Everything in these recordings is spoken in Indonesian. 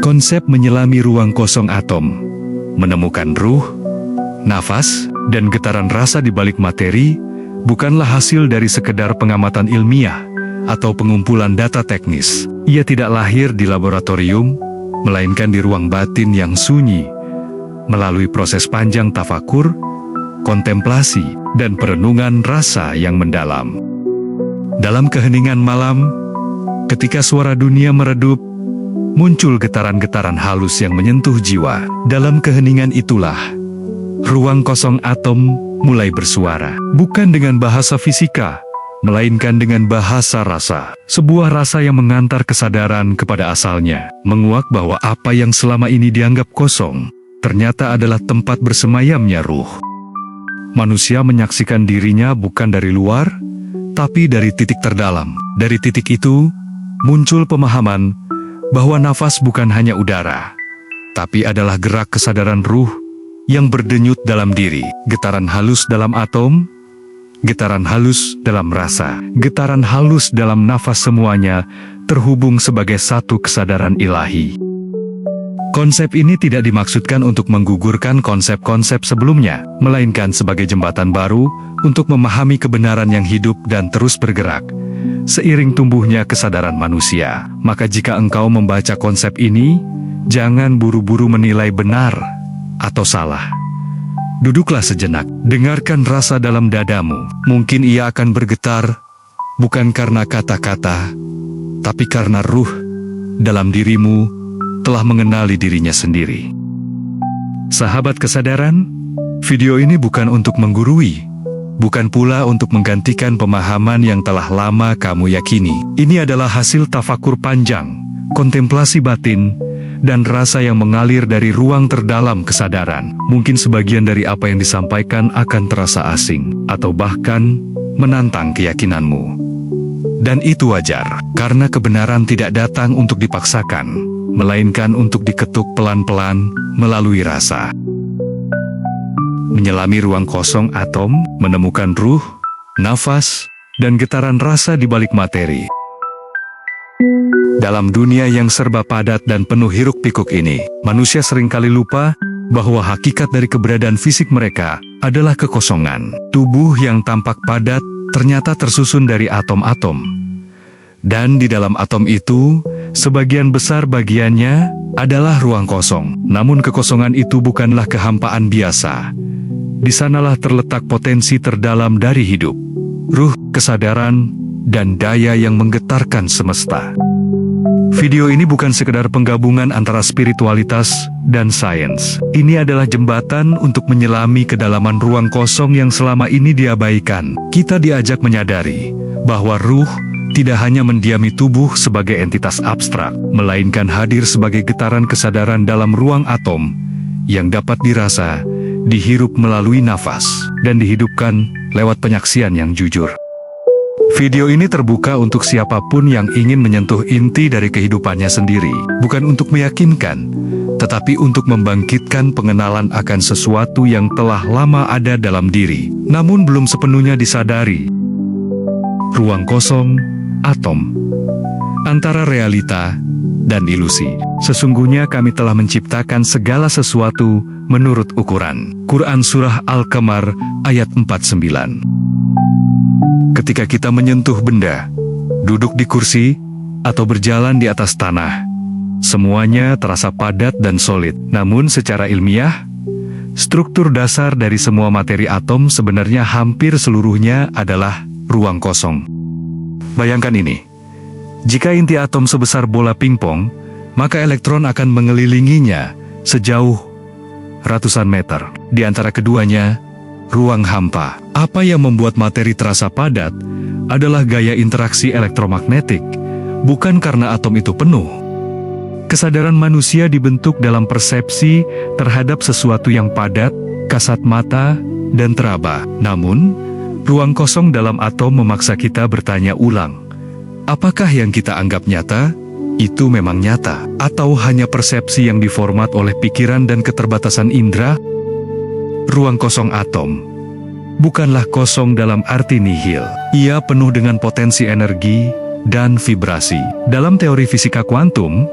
Konsep menyelami ruang kosong atom, menemukan ruh, nafas, dan getaran rasa di balik materi, bukanlah hasil dari sekedar pengamatan ilmiah atau pengumpulan data teknis. Ia tidak lahir di laboratorium, melainkan di ruang batin yang sunyi, melalui proses panjang tafakur, kontemplasi, dan perenungan rasa yang mendalam. Dalam keheningan malam, ketika suara dunia meredup, muncul getaran-getaran halus yang menyentuh jiwa. Dalam keheningan itulah, ruang kosong atom mulai bersuara. Bukan dengan bahasa fisika, melainkan dengan bahasa rasa. Sebuah rasa yang mengantar kesadaran kepada asalnya, menguak bahwa apa yang selama ini dianggap kosong, ternyata adalah tempat bersemayamnya ruh. Manusia menyaksikan dirinya bukan dari luar, tapi dari titik terdalam. Dari titik itu, muncul pemahaman bahwa nafas bukan hanya udara, tapi adalah gerak kesadaran ruh yang berdenyut dalam diri. Getaran halus dalam atom, getaran halus dalam rasa, getaran halus dalam nafas, semuanya terhubung sebagai satu kesadaran ilahi. Konsep ini tidak dimaksudkan untuk menggugurkan konsep-konsep sebelumnya, melainkan sebagai jembatan baru untuk memahami kebenaran yang hidup dan terus bergerak seiring tumbuhnya kesadaran manusia. Maka jika engkau membaca konsep ini, jangan buru-buru menilai benar atau salah. Duduklah sejenak, dengarkan rasa dalam dadamu. Mungkin ia akan bergetar, bukan karena kata-kata, tapi karena ruh dalam dirimu telah mengenali dirinya sendiri. Sahabat kesadaran, video ini bukan untuk menggurui, bukan pula untuk menggantikan pemahaman yang telah lama kamu yakini. Ini adalah hasil tafakur panjang, kontemplasi batin, dan rasa yang mengalir dari ruang terdalam kesadaran. Mungkin sebagian dari apa yang disampaikan akan terasa asing, atau bahkan menantang keyakinanmu. Dan itu wajar, karena kebenaran tidak datang untuk dipaksakan, melainkan untuk diketuk pelan-pelan melalui rasa. Menyelami ruang kosong atom, menemukan ruh, nafas, dan getaran rasa di balik materi. Dalam dunia yang serba padat dan penuh hiruk-pikuk ini, manusia seringkali lupa bahwa hakikat dari keberadaan fisik mereka adalah kekosongan. Tubuh yang tampak padat ternyata tersusun dari atom-atom. Dan di dalam atom itu, sebagian besar bagiannya adalah ruang kosong. Namun kekosongan itu bukanlah kehampaan biasa. Di sanalah terletak potensi terdalam dari hidup, ruh, kesadaran, dan daya yang menggetarkan semesta. Video ini bukan sekedar penggabungan antara spiritualitas dan sains. Ini adalah jembatan untuk menyelami kedalaman ruang kosong yang selama ini diabaikan. Kita diajak menyadari bahwa ruh tidak hanya mendiami tubuh sebagai entitas abstrak, melainkan hadir sebagai getaran kesadaran dalam ruang atom yang dapat dirasa, dihirup melalui nafas, dan dihidupkan lewat penyaksian yang jujur. Video ini terbuka untuk siapapun yang ingin menyentuh inti dari kehidupannya sendiri, bukan untuk meyakinkan, tetapi untuk membangkitkan pengenalan akan sesuatu yang telah lama ada dalam diri, namun belum sepenuhnya disadari. Ruang kosong, atom, antara realita dan ilusi. Sesungguhnya kami telah menciptakan segala sesuatu menurut ukuran. Quran Surah Al-Qamar ayat 49. Ketika kita menyentuh benda, duduk di kursi, atau berjalan di atas tanah, semuanya terasa padat dan solid. Namun secara ilmiah, struktur dasar dari semua materi atom sebenarnya hampir seluruhnya adalah ruang kosong. Bayangkan ini, jika inti atom sebesar bola pingpong, maka elektron akan mengelilinginya sejauh ratusan meter. Di antara keduanya, ruang hampa. Apa yang membuat materi terasa padat adalah gaya interaksi elektromagnetik, bukan karena atom itu penuh. Kesadaran manusia dibentuk dalam persepsi terhadap sesuatu yang padat, kasat mata, dan teraba. Namun, ruang kosong dalam atom memaksa kita bertanya ulang. Apakah yang kita anggap nyata, itu memang nyata? Atau hanya persepsi yang diformat oleh pikiran dan keterbatasan indera? Ruang kosong atom bukanlah kosong dalam arti nihil. Ia penuh dengan potensi energi dan vibrasi. Dalam teori fisika kuantum,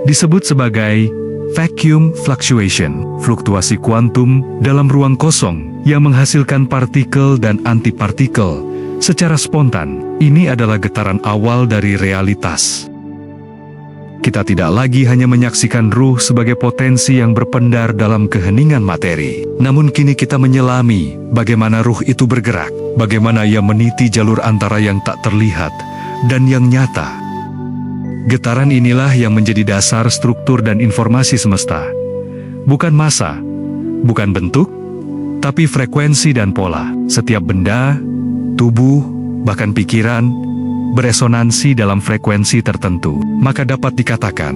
disebut sebagai vacuum fluctuation, fluktuasi kuantum dalam ruang kosong yang menghasilkan partikel dan antipartikel secara spontan. Ini adalah getaran awal dari realitas. Kita tidak lagi hanya menyaksikan ruh sebagai potensi yang berpendar dalam keheningan materi. Namun kini kita menyelami bagaimana ruh itu bergerak, bagaimana ia meniti jalur antara yang tak terlihat dan yang nyata. Getaran inilah yang menjadi dasar struktur dan informasi semesta. Bukan massa, bukan bentuk, tapi frekuensi dan pola. Setiap benda, tubuh, bahkan pikiran, beresonansi dalam frekuensi tertentu. Maka dapat dikatakan,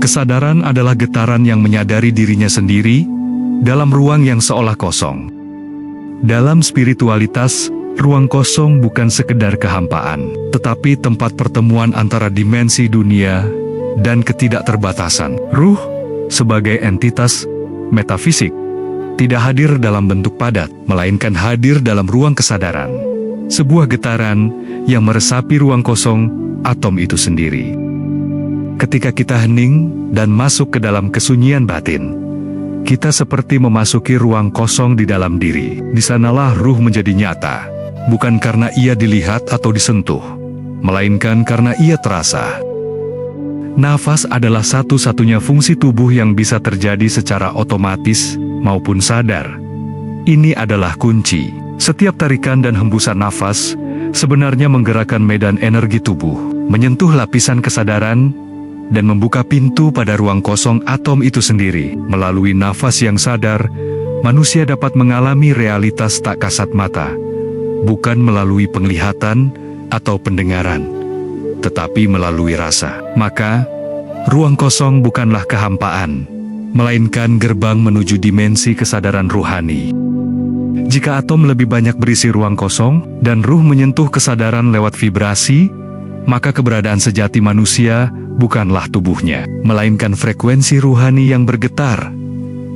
kesadaran adalah getaran yang menyadari dirinya sendiri dalam ruang yang seolah kosong. Dalam spiritualitas, ruang kosong bukan sekedar kehampaan, tetapi tempat pertemuan antara dimensi dunia dan ketidakterbatasan. Ruh, sebagai entitas metafisik, tidak hadir dalam bentuk padat, melainkan hadir dalam ruang kesadaran. Sebuah getaran yang meresapi ruang kosong atom itu sendiri. Ketika kita hening dan masuk ke dalam kesunyian batin, kita seperti memasuki ruang kosong di dalam diri. Di sanalah ruh menjadi nyata, bukan karena ia dilihat atau disentuh, melainkan karena ia terasa. Nafas adalah satu-satunya fungsi tubuh yang bisa terjadi secara otomatis maupun sadar. Ini adalah kunci. Setiap tarikan dan hembusan nafas sebenarnya menggerakkan medan energi tubuh, menyentuh lapisan kesadaran, dan membuka pintu pada ruang kosong atom itu sendiri. Melalui nafas yang sadar, manusia dapat mengalami realitas tak kasat mata, bukan melalui penglihatan atau pendengaran, tetapi melalui rasa. Maka, ruang kosong bukanlah kehampaan, melainkan gerbang menuju dimensi kesadaran ruhani. Jika atom lebih banyak berisi ruang kosong, dan ruh menyentuh kesadaran lewat vibrasi, maka keberadaan sejati manusia bukanlah tubuhnya, melainkan frekuensi ruhani yang bergetar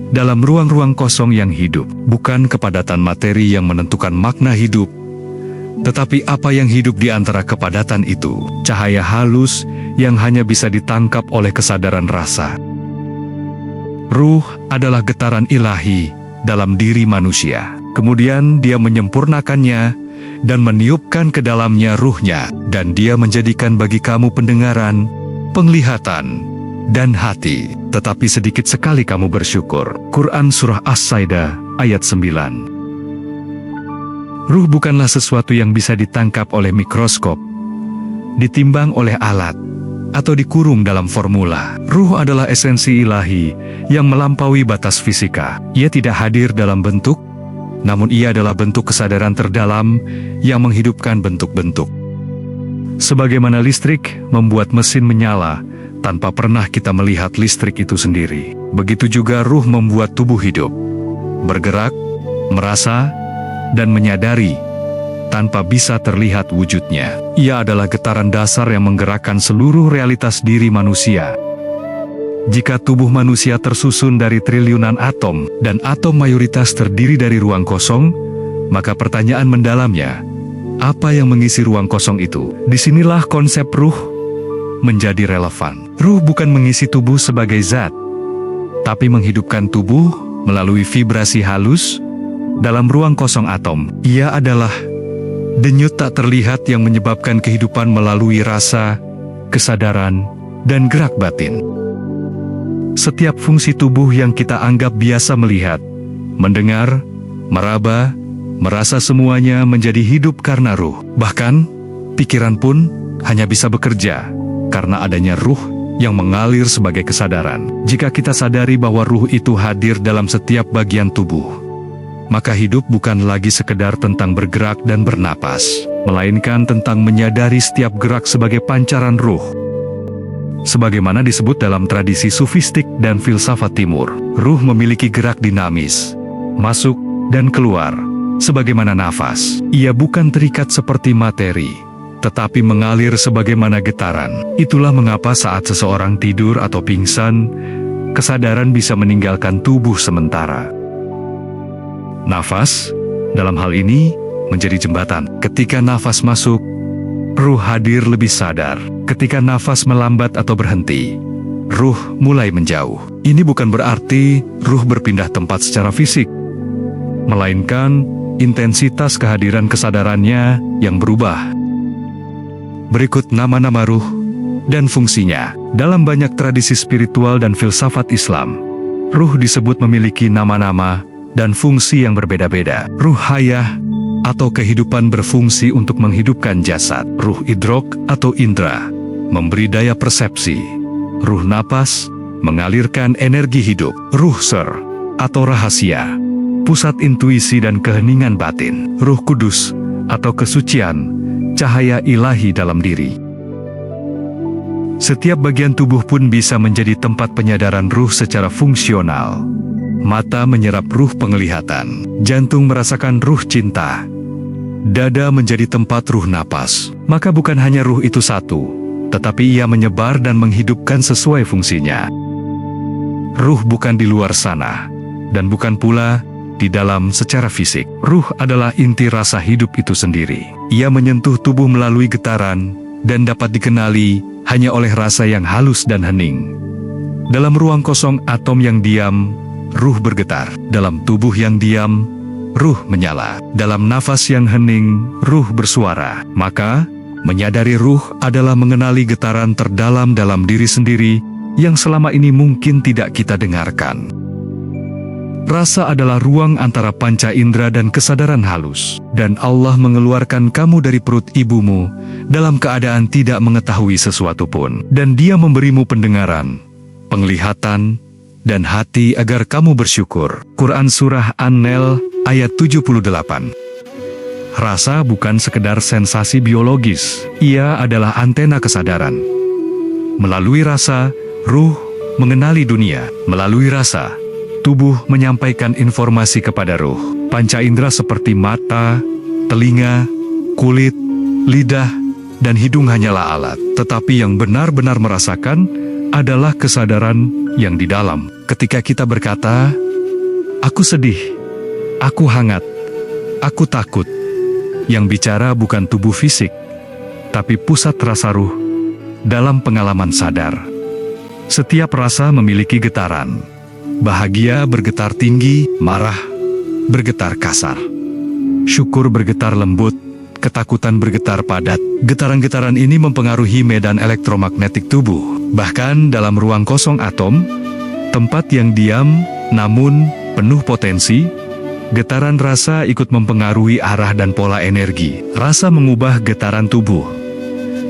dalam ruang-ruang kosong yang hidup. Bukan kepadatan materi yang menentukan makna hidup, tetapi apa yang hidup di antara kepadatan itu, cahaya halus yang hanya bisa ditangkap oleh kesadaran rasa. Ruh adalah getaran ilahi dalam diri manusia. Kemudian dia menyempurnakannya dan meniupkan ke dalamnya ruhnya, dan dia menjadikan bagi kamu pendengaran, penglihatan, dan hati. Tetapi sedikit sekali kamu bersyukur. Quran Surah As-Sajdah ayat 9. Ruh bukanlah sesuatu yang bisa ditangkap oleh mikroskop, ditimbang oleh alat, atau dikurung dalam formula. Ruh adalah esensi ilahi yang melampaui batas fisika. Ia tidak hadir dalam bentuk, namun ia adalah bentuk kesadaran terdalam yang menghidupkan bentuk-bentuk. Sebagaimana listrik membuat mesin menyala tanpa pernah kita melihat listrik itu sendiri, begitu juga ruh membuat tubuh hidup, bergerak, merasa, dan menyadari tanpa bisa terlihat wujudnya. Ia adalah getaran dasar yang menggerakkan seluruh realitas diri manusia. Jika tubuh manusia tersusun dari triliunan atom, dan atom mayoritas terdiri dari ruang kosong, maka pertanyaan mendalamnya, apa yang mengisi ruang kosong itu? Disinilah konsep ruh menjadi relevan. Ruh bukan mengisi tubuh sebagai zat, tapi menghidupkan tubuh melalui vibrasi halus dalam ruang kosong atom. Ia adalah denyut tak terlihat yang menyebabkan kehidupan melalui rasa, kesadaran, dan gerak batin. Setiap fungsi tubuh yang kita anggap biasa melihat, mendengar, meraba, merasa semuanya menjadi hidup karena ruh. Bahkan, pikiran pun hanya bisa bekerja karena adanya ruh yang mengalir sebagai kesadaran. Jika kita sadari bahwa ruh itu hadir dalam setiap bagian tubuh, maka hidup bukan lagi sekedar tentang bergerak dan bernapas, melainkan tentang menyadari setiap gerak sebagai pancaran ruh. Sebagaimana disebut dalam tradisi sufistik dan filsafat timur, ruh memiliki gerak dinamis, masuk dan keluar, sebagaimana nafas. Ia bukan terikat seperti materi, tetapi mengalir sebagaimana getaran. Itulah mengapa saat seseorang tidur atau pingsan, kesadaran bisa meninggalkan tubuh sementara. Nafas, dalam hal ini, menjadi jembatan. Ketika nafas masuk, ruh hadir lebih sadar. Ketika nafas melambat atau berhenti, ruh mulai menjauh. Ini bukan berarti ruh berpindah tempat secara fisik, melainkan intensitas kehadiran kesadarannya yang berubah. Berikut nama-nama ruh dan fungsinya. Dalam banyak tradisi spiritual dan filsafat Islam, ruh disebut memiliki nama-nama dan fungsi yang berbeda-beda. Ruh hayah atau kehidupan berfungsi untuk menghidupkan jasad. Ruh idrok atau indra, memberi daya persepsi. Ruh napas, mengalirkan energi hidup. Ruh ser atau rahasia, pusat intuisi dan keheningan batin. Ruh kudus atau kesucian, cahaya ilahi dalam diri. Setiap bagian tubuh pun bisa menjadi tempat penyadaran ruh secara fungsional. Mata menyerap ruh penglihatan, jantung merasakan ruh cinta, dada menjadi tempat ruh napas. Maka bukan hanya ruh itu satu, tetapi ia menyebar dan menghidupkan sesuai fungsinya. Ruh bukan di luar sana, dan bukan pula di dalam secara fisik. Ruh adalah inti rasa hidup itu sendiri. Ia menyentuh tubuh melalui getaran, dan dapat dikenali hanya oleh rasa yang halus dan hening. Dalam ruang kosong atom yang diam, ruh bergetar. Dalam tubuh yang diam, ruh menyala. Dalam nafas yang hening, ruh bersuara. Maka, menyadari ruh adalah mengenali getaran terdalam dalam diri sendiri yang selama ini mungkin tidak kita dengarkan. Rasa adalah ruang antara panca indera dan kesadaran halus. Dan Allah mengeluarkan kamu dari perut ibumu dalam keadaan tidak mengetahui sesuatu pun. Dan Dia memberimu pendengaran, penglihatan, dan hati agar kamu bersyukur. Quran Surah An-Nahl ayat 78. Rasa bukan sekedar sensasi biologis, ia adalah antena kesadaran. Melalui rasa, ruh mengenali dunia. Melalui rasa, tubuh menyampaikan informasi kepada ruh. Panca indera seperti mata, telinga, kulit, lidah, dan hidung hanyalah alat. Tetapi yang benar-benar merasakan adalah kesadaran yang di dalam. Ketika kita berkata, "Aku sedih, aku hangat, aku takut," yang bicara bukan tubuh fisik, tapi pusat rasa ruh dalam pengalaman sadar. Setiap rasa memiliki getaran. Bahagia bergetar tinggi, marah bergetar kasar. Syukur bergetar lembut, ketakutan bergetar padat. Getaran-getaran ini mempengaruhi medan elektromagnetik tubuh. Bahkan dalam ruang kosong atom, tempat yang diam namun penuh potensi, getaran rasa ikut mempengaruhi arah dan pola energi. Rasa mengubah getaran tubuh.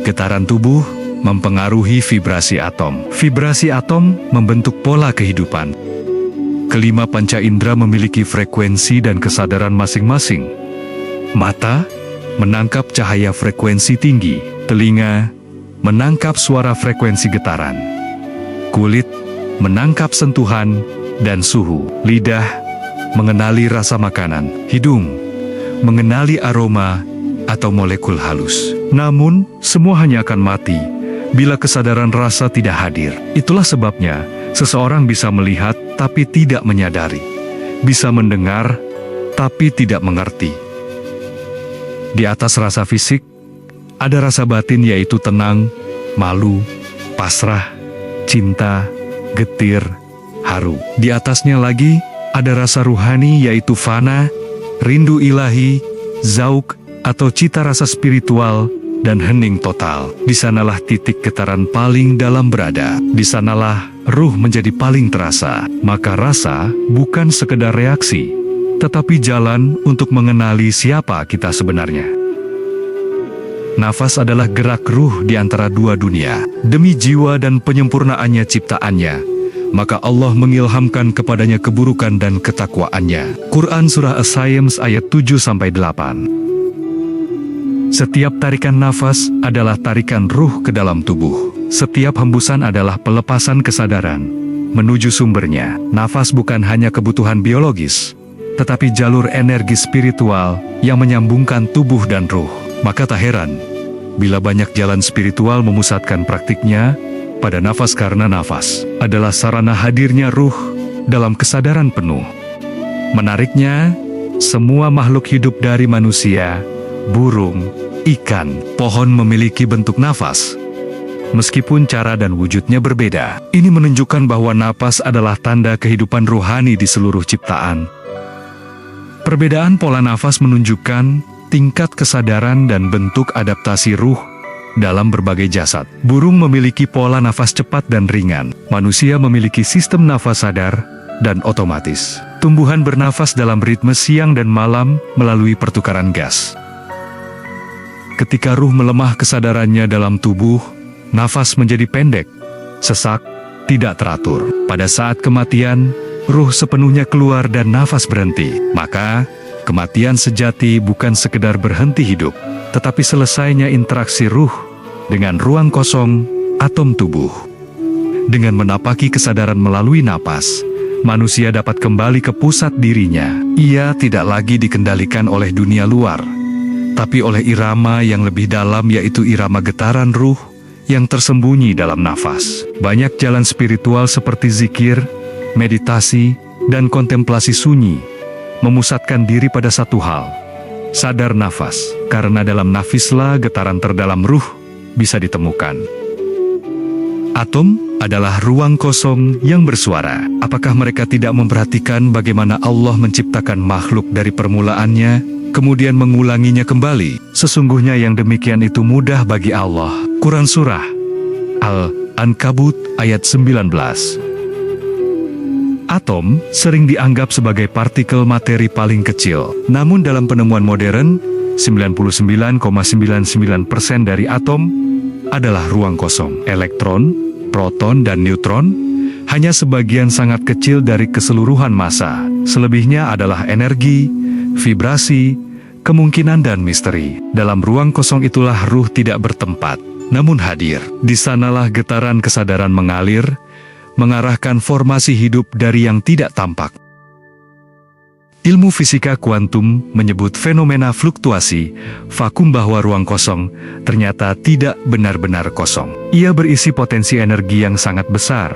Getaran tubuh mempengaruhi vibrasi atom. Vibrasi atom membentuk pola kehidupan. Kelima panca indera memiliki frekuensi dan kesadaran masing-masing. Mata menangkap cahaya frekuensi tinggi, telinga menangkap suara frekuensi getaran, kulit menangkap sentuhan dan suhu, lidah mengenali rasa makanan, hidung mengenali aroma atau molekul halus. Namun, semua hanya akan mati bila kesadaran rasa tidak hadir. Itulah sebabnya seseorang bisa melihat tapi tidak menyadari, bisa mendengar tapi tidak mengerti. Di atas rasa fisik, ada rasa batin yaitu tenang, malu, pasrah, cinta, getir, haru. Di atasnya lagi, ada rasa ruhani yaitu fana, rindu ilahi, zauk atau cita rasa spiritual, dan hening total. Di sanalah titik getaran paling dalam berada. Di sanalah ruh menjadi paling terasa. Maka rasa bukan sekedar reaksi, tetapi jalan untuk mengenali siapa kita sebenarnya. Nafas adalah gerak ruh di antara dua dunia. Demi jiwa dan penyempurnaannya ciptaannya, maka Allah mengilhamkan kepadanya keburukan dan ketakwaannya. Quran Surah As-Sayyms ayat 7-8. Setiap tarikan nafas adalah tarikan ruh ke dalam tubuh. Setiap hembusan adalah pelepasan kesadaran menuju sumbernya. Nafas bukan hanya kebutuhan biologis, tetapi jalur energi spiritual yang menyambungkan tubuh dan ruh. Maka tak heran bila banyak jalan spiritual memusatkan praktiknya pada nafas, karena nafas adalah sarana hadirnya ruh dalam kesadaran penuh. Menariknya, semua makhluk hidup dari manusia, burung, ikan, pohon memiliki bentuk nafas. meskipun cara dan wujudnya berbeda. Ini menunjukkan bahwa napas adalah tanda kehidupan rohani di seluruh ciptaan. Perbedaan pola nafas menunjukkan tingkat kesadaran dan bentuk adaptasi ruh dalam berbagai jasad. Burung memiliki pola nafas cepat dan ringan. Manusia memiliki sistem nafas sadar dan otomatis. Tumbuhan bernafas dalam ritme siang dan malam melalui pertukaran gas. Ketika ruh melemah kesadarannya dalam tubuh, nafas menjadi pendek, sesak, tidak teratur. Pada saat kematian, ruh sepenuhnya keluar dan nafas berhenti. Maka, kematian sejati bukan sekedar berhenti hidup, tetapi selesainya interaksi ruh dengan ruang kosong, atom tubuh. Dengan menapaki kesadaran melalui napas, manusia dapat kembali ke pusat dirinya. Ia tidak lagi dikendalikan oleh dunia luar, tapi oleh irama yang lebih dalam, yaitu irama getaran ruh yang tersembunyi dalam nafas. Banyak jalan spiritual seperti zikir, meditasi, dan kontemplasi sunyi memusatkan diri pada satu hal, sadar nafas, karena dalam nafislah getaran terdalam ruh bisa ditemukan. Atom adalah ruang kosong yang bersuara. Apakah mereka tidak memperhatikan bagaimana Allah menciptakan makhluk dari permulaannya, kemudian mengulanginya kembali? Sesungguhnya yang demikian itu mudah bagi Allah. Quran Surah Al-Ankabut ayat 19. Atom sering dianggap sebagai partikel materi paling kecil. Namun dalam penemuan modern, 99,99% dari atom adalah ruang kosong. Elektron, proton, dan neutron hanya sebagian sangat kecil dari keseluruhan massa. Selebihnya adalah energi, vibrasi, kemungkinan, dan misteri. Dalam ruang kosong itulah ruh tidak bertempat, namun hadir. Di sanalah getaran kesadaran mengalir, mengarahkan formasi hidup dari yang tidak tampak. Ilmu fisika kuantum menyebut fenomena fluktuasi vakum bahwa ruang kosong ternyata tidak benar-benar kosong. Ia berisi potensi energi yang sangat besar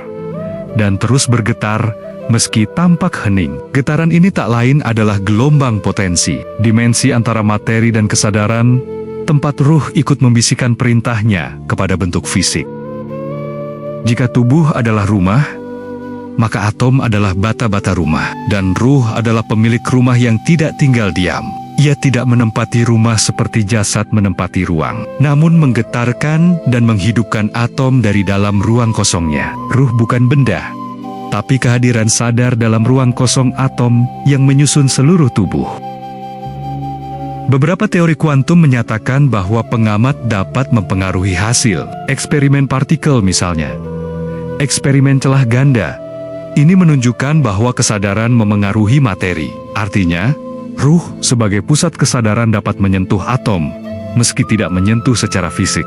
dan terus bergetar meski tampak hening. Getaran ini tak lain adalah gelombang potensi, dimensi antara materi dan kesadaran, tempat ruh ikut membisikkan perintahnya kepada bentuk fisik. Jika tubuh adalah rumah, maka atom adalah bata-bata rumah, dan ruh adalah pemilik rumah yang tidak tinggal diam. Ia tidak menempati rumah seperti jasad menempati ruang, namun menggetarkan dan menghidupkan atom dari dalam ruang kosongnya. Ruh bukan benda, tapi kehadiran sadar dalam ruang kosong atom yang menyusun seluruh tubuh. Beberapa teori kuantum menyatakan bahwa pengamat dapat mempengaruhi hasil eksperimen partikel, misalnya eksperimen celah ganda. Ini menunjukkan bahwa kesadaran memengaruhi materi. Artinya, ruh sebagai pusat kesadaran dapat menyentuh atom, meski tidak menyentuh secara fisik.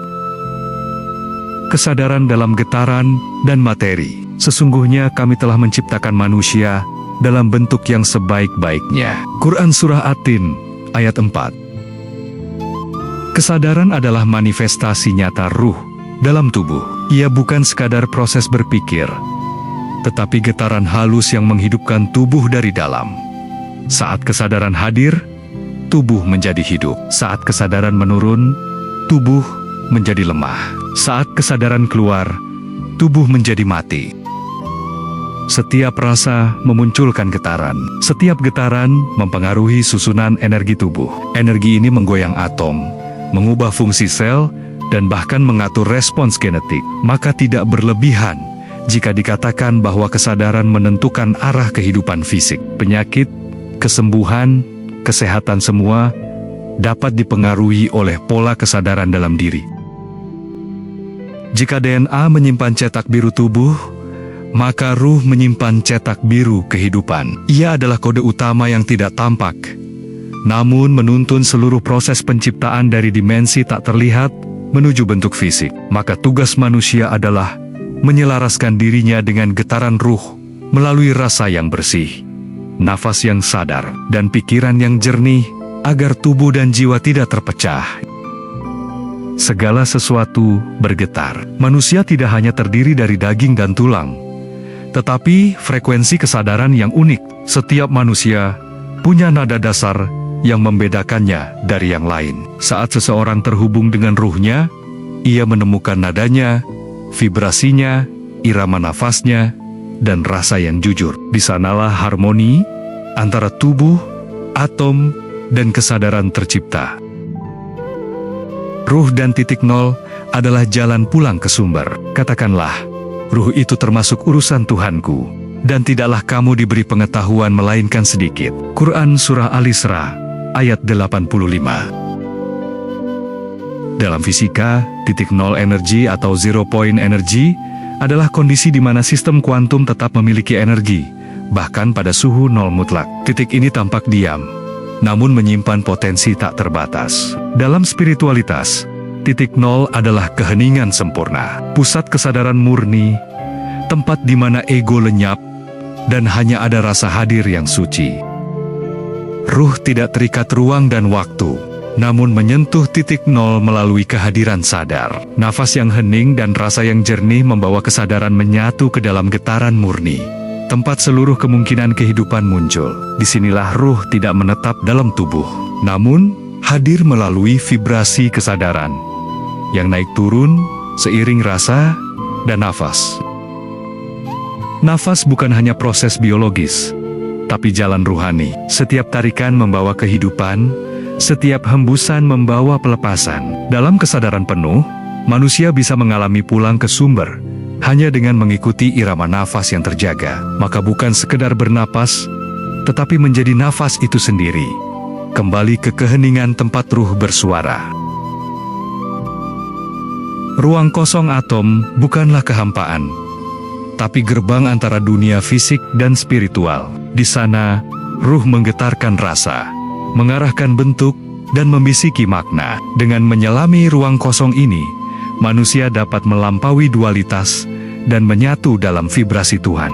Kesadaran dalam getaran dan materi. Sesungguhnya kami telah menciptakan manusia dalam bentuk yang sebaik-baiknya. Quran Surah At-Tin ayat 4. Kesadaran adalah manifestasi nyata ruh dalam tubuh. Ia bukan sekadar proses berpikir, tetapi getaran halus yang menghidupkan tubuh dari dalam. Saat kesadaran hadir, tubuh menjadi hidup. Saat kesadaran menurun, tubuh menjadi lemah. Saat kesadaran keluar, tubuh menjadi mati. Setiap rasa memunculkan getaran. Setiap getaran mempengaruhi susunan energi tubuh. Energi ini menggoyang atom, mengubah fungsi sel, dan bahkan mengatur respons genetik. Maka tidak berlebihan jika dikatakan bahwa kesadaran menentukan arah kehidupan fisik. Penyakit, kesembuhan, kesehatan semua dapat dipengaruhi oleh pola kesadaran dalam diri. Jika DNA menyimpan cetak biru tubuh, maka ruh menyimpan cetak biru kehidupan. Ia adalah kode utama yang tidak tampak, namun menuntun seluruh proses penciptaan dari dimensi tak terlihat menuju bentuk fisik. Maka tugas manusia adalah menyelaraskan dirinya dengan getaran ruh melalui rasa yang bersih, nafas yang sadar, dan pikiran yang jernih, agar tubuh dan jiwa tidak terpecah. Segala sesuatu bergetar. Manusia tidak hanya terdiri dari daging dan tulang, tetapi frekuensi kesadaran yang unik. Setiap manusia punya nada dasar yang membedakannya dari yang lain. Saat seseorang terhubung dengan ruhnya, ia menemukan nadanya vibrasinya, irama nafasnya, dan rasa yang jujur. Di sanalah harmoni antara tubuh, atom, dan kesadaran tercipta. Ruh dan titik nol adalah jalan pulang ke sumber. Katakanlah, ruh itu termasuk urusan Tuhanku, dan tidaklah kamu diberi pengetahuan melainkan sedikit. Quran Surah Al-Isra, ayat 85. Dalam fisika, titik nol energi atau zero point energy adalah kondisi di mana sistem kuantum tetap memiliki energi, bahkan pada suhu nol mutlak. Titik ini tampak diam, namun menyimpan potensi tak terbatas. Dalam spiritualitas, titik nol adalah keheningan sempurna, pusat kesadaran murni, tempat di mana ego lenyap, dan hanya ada rasa hadir yang suci. Ruh tidak terikat ruang dan waktu, namun menyentuh titik nol melalui kehadiran sadar. Nafas yang hening dan rasa yang jernih membawa kesadaran menyatu ke dalam getaran murni, tempat seluruh kemungkinan kehidupan muncul. Disinilah ruh tidak menetap dalam tubuh, namun hadir melalui vibrasi kesadaran yang naik turun seiring rasa dan nafas. Nafas bukan hanya proses biologis, tapi jalan ruhani. Setiap tarikan membawa kehidupan, setiap hembusan membawa pelepasan. Dalam kesadaran penuh, manusia bisa mengalami pulang ke sumber hanya dengan mengikuti irama nafas yang terjaga. Maka bukan sekedar bernapas, tetapi menjadi nafas itu sendiri. Kembali ke keheningan tempat ruh bersuara. Ruang kosong atom bukanlah kehampaan, tapi gerbang antara dunia fisik dan spiritual. Di sana, ruh menggetarkan rasa, mengarahkan bentuk, dan membisiki makna. Dengan menyelami ruang kosong ini, manusia dapat melampaui dualitas dan menyatu dalam vibrasi Tuhan.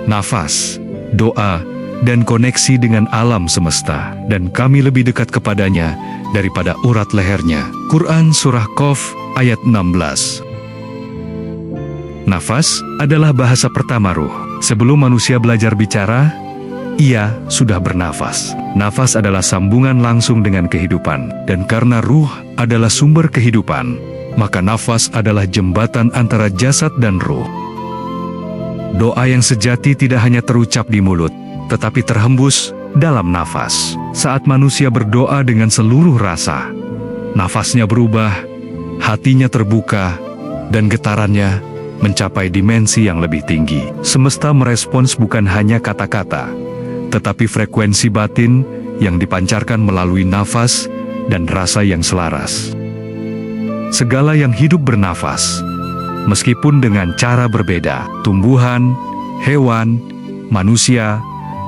Nafas, doa, dan koneksi dengan alam semesta, dan kami lebih dekat kepadanya daripada urat lehernya. Quran Surah Qaf, ayat 16. Nafas adalah bahasa pertama ruh. Sebelum manusia belajar bicara, ia sudah bernafas. Nafas adalah sambungan langsung dengan kehidupan, dan karena ruh adalah sumber kehidupan, maka nafas adalah jembatan antara jasad dan ruh. Doa yang sejati tidak hanya terucap di mulut, tetapi terhembus dalam nafas. Saat manusia berdoa dengan seluruh rasa, nafasnya berubah, hatinya terbuka, dan getarannya mencapai dimensi yang lebih tinggi. Semesta merespons bukan hanya kata-kata, tetapi frekuensi batin yang dipancarkan melalui nafas dan rasa yang selaras. Segala yang hidup bernafas, meskipun dengan cara berbeda. Tumbuhan, hewan, manusia,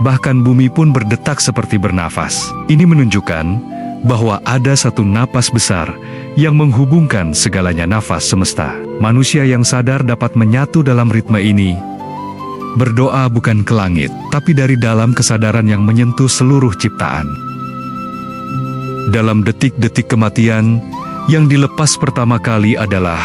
bahkan bumi pun berdetak seperti bernafas. Ini menunjukkan bahwa ada satu napas besar yang menghubungkan segalanya, nafas semesta. Manusia yang sadar dapat menyatu dalam ritme ini. Berdoa bukan ke langit, tapi dari dalam kesadaran yang menyentuh seluruh ciptaan. Dalam detik-detik kematian, yang dilepas pertama kali adalah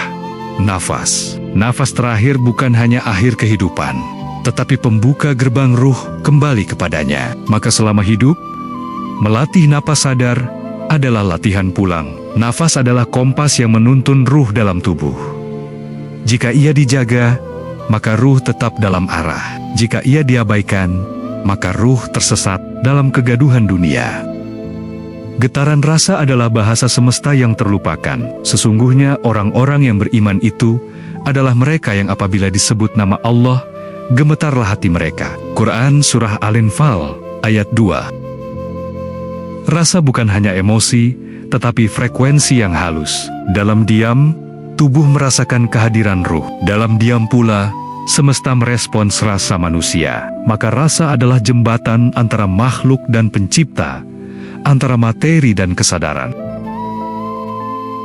nafas. Nafas terakhir bukan hanya akhir kehidupan, tetapi pembuka gerbang ruh kembali kepadanya. Maka selama hidup, melatih napas sadar adalah latihan pulang. Nafas adalah kompas yang menuntun ruh dalam tubuh. Jika ia dijaga, maka ruh tetap dalam arah. Jika ia diabaikan, maka ruh tersesat dalam kegaduhan dunia. Getaran rasa adalah bahasa semesta yang terlupakan. Sesungguhnya orang-orang yang beriman itu adalah mereka yang apabila disebut nama Allah, gemetarlah hati mereka. Quran Surah Al-Anfal, ayat 2. Rasa bukan hanya emosi, tetapi frekuensi yang halus. Dalam diam, tubuh merasakan kehadiran ruh. Dalam diam pula, semesta merespons rasa manusia. Maka rasa adalah jembatan antara makhluk dan pencipta, antara materi dan kesadaran.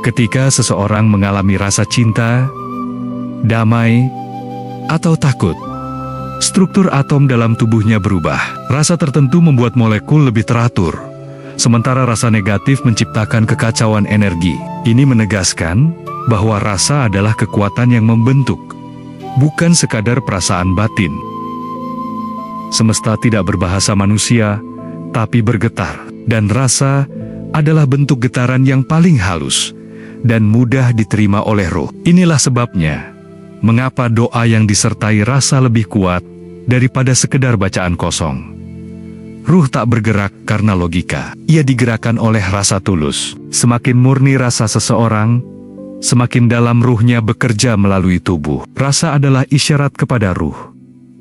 Ketika seseorang mengalami rasa cinta, damai, atau takut, struktur atom dalam tubuhnya berubah. Rasa tertentu membuat molekul lebih teratur, sementara rasa negatif menciptakan kekacauan energi. Ini menegaskan bahwa rasa adalah kekuatan yang membentuk, bukan sekadar perasaan batin. Semesta tidak berbahasa manusia, tapi bergetar. Dan rasa adalah bentuk getaran yang paling halus, dan mudah diterima oleh ruh. Inilah sebabnya, mengapa doa yang disertai rasa lebih kuat daripada sekedar bacaan kosong. Ruh tak bergerak karena logika, ia digerakkan oleh rasa tulus. Semakin murni rasa seseorang, semakin dalam ruhnya bekerja melalui tubuh. Rasa adalah isyarat kepada ruh,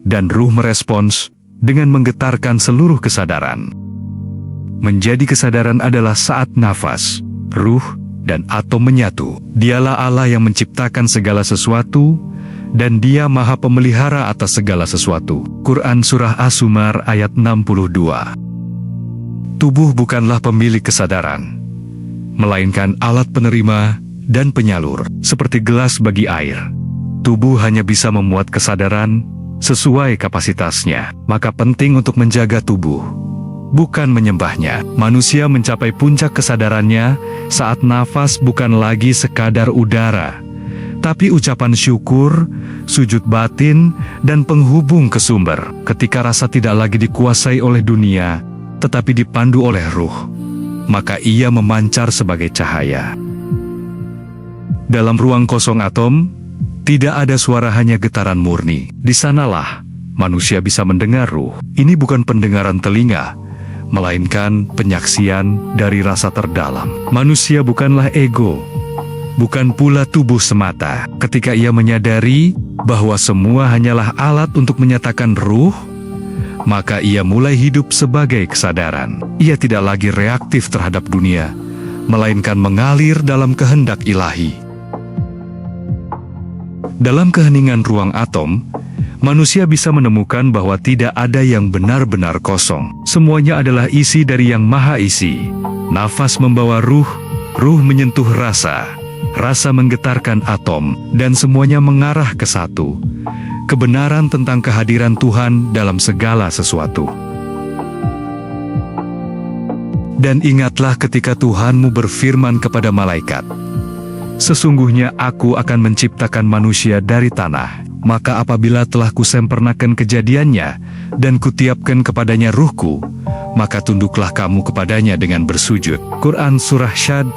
dan ruh merespons dengan menggetarkan seluruh kesadaran. Menjadi kesadaran adalah saat nafas, ruh, dan atom menyatu. Dialah Allah yang menciptakan segala sesuatu, dan Dia Maha Pemelihara atas segala sesuatu. Quran Surah As-Zumar ayat 62. Tubuh bukanlah pemilik kesadaran, melainkan alat penerima dan penyalur, seperti gelas bagi air. Tubuh hanya bisa memuat kesadaran sesuai kapasitasnya, maka penting untuk menjaga tubuh, bukan menyembahnya. Manusia mencapai puncak kesadarannya saat nafas bukan lagi sekadar udara, tapi ucapan syukur, sujud batin, dan penghubung ke sumber. Ketika rasa tidak lagi dikuasai oleh dunia, tetapi dipandu oleh ruh, maka ia memancar sebagai cahaya. Dalam ruang kosong atom, tidak ada suara, hanya getaran murni. Di sanalah manusia bisa mendengar ruh. Ini bukan pendengaran telinga, melainkan penyaksian dari rasa terdalam. Manusia bukanlah ego, bukan pula tubuh semata. Ketika ia menyadari bahwa semua hanyalah alat untuk menyatakan ruh, maka ia mulai hidup sebagai kesadaran. Ia tidak lagi reaktif terhadap dunia, melainkan mengalir dalam kehendak ilahi. Dalam keheningan ruang atom, manusia bisa menemukan bahwa tidak ada yang benar-benar kosong. Semuanya adalah isi dari Yang Maha Isi. Nafas membawa ruh, ruh menyentuh rasa, rasa menggetarkan atom, dan semuanya mengarah ke satu, kebenaran tentang kehadiran Tuhan dalam segala sesuatu. Dan ingatlah ketika Tuhanmu berfirman kepada malaikat, "Sesungguhnya aku akan menciptakan manusia dari tanah, maka apabila telah kusempurnakan kejadiannya, dan kutiapkan kepadanya ruhku, maka tunduklah kamu kepadanya dengan bersujud." Quran Surah Syad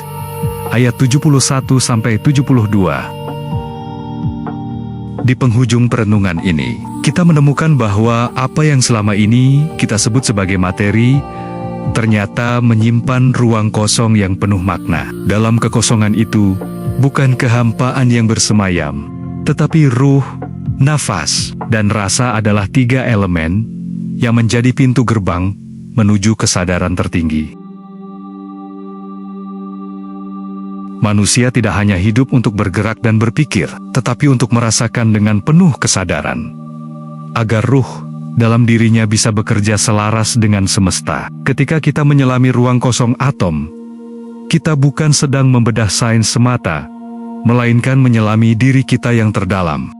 ayat 71-72. Di penghujung perenungan ini, kita menemukan bahwa apa yang selama ini kita sebut sebagai materi, ternyata menyimpan ruang kosong yang penuh makna. Dalam kekosongan itu, bukan kehampaan yang bersemayam, tetapi ruh, nafas, dan rasa adalah 3 elemen yang menjadi pintu gerbang menuju kesadaran tertinggi. Manusia tidak hanya hidup untuk bergerak dan berpikir, tetapi untuk merasakan dengan penuh kesadaran, agar ruh dalam dirinya bisa bekerja selaras dengan semesta. Ketika kita menyelami ruang kosong atom, kita bukan sedang membedah sains semata, melainkan menyelami diri kita yang terdalam.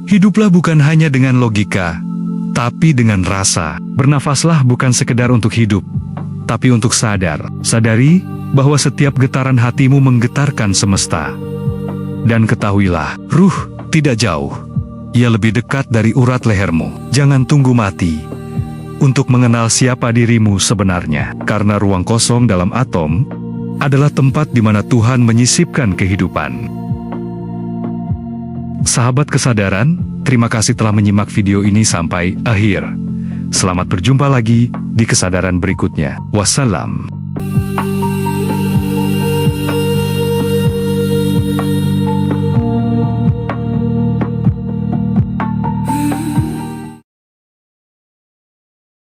Hiduplah bukan hanya dengan logika, tapi dengan rasa. Bernafaslah bukan sekedar untuk hidup, tapi untuk sadar. Sadari bahwa setiap getaran hatimu menggetarkan semesta. Dan ketahuilah, ruh tidak jauh. Ia lebih dekat dari urat lehermu. Jangan tunggu mati untuk mengenal siapa dirimu sebenarnya. Karena ruang kosong dalam atom adalah tempat di mana Tuhan menyisipkan kehidupan. Sahabat kesadaran, terima kasih telah menyimak video ini sampai akhir. Selamat berjumpa lagi di kesadaran berikutnya. Wassalam.